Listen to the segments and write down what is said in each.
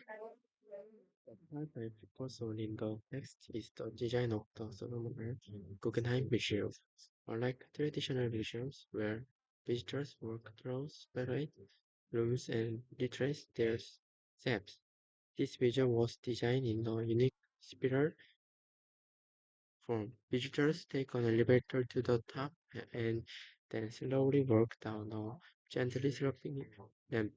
Part I focus on in the text is the design of the Solomon Guggenheim Museum. Unlike traditional museums where visitors walk through separate rooms and retrace their steps, this museum was designed in a unique spiral form. Visitors take an elevator to the top and then slowly walk down a gently sloping ramp.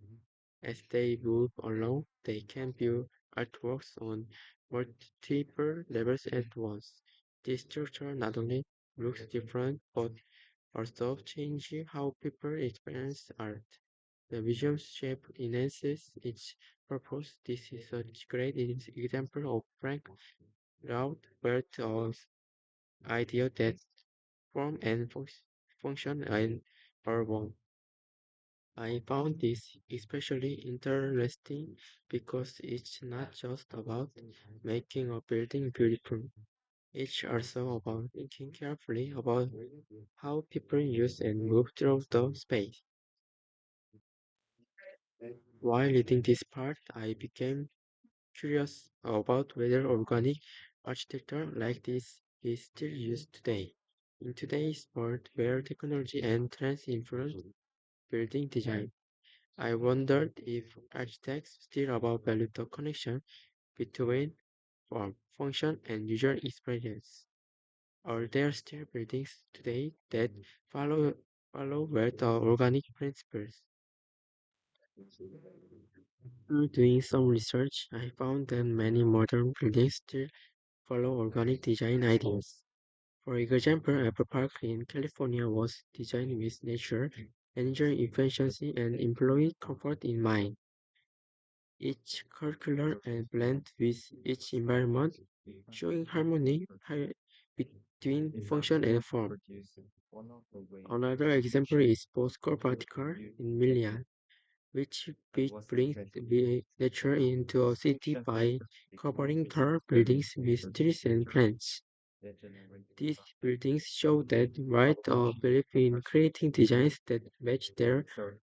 As they move along, they can view artworks on multiple levels at once. This structure not only looks different but also changes how people experience art. The museum's shape enhances its purpose. This is a great example of Frank Lloyd Wright's idea that form and function are one. I found this especially interesting because it's not just about making a building beautiful. It's also about thinking carefully about how people use and move through the space. While reading this part, I became curious about whether organic architecture like this is still used today. In today's world where technology and trends influence building design, I wondered if architects still about value the connection between form, function, and user experience. Are there still buildings today that follow follow well the organic principles? After doing some research, I found that many modern buildings still follow organic design ideas. For example, Apple Park in California was designed with nature, energy efficiency, and employee comfort in mind. Each curricular and blend with each environment, showing harmony between function and form. Another example is Bosco Vertical in Milan, which brings the nature into a city by covering tall buildings with trees and plants. These buildings show that Wright belief in creating designs that match their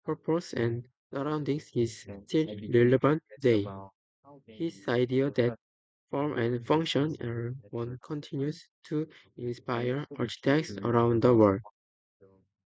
purpose and surroundings is still relevant today. His idea that form and function are one continues to inspire architects around the world.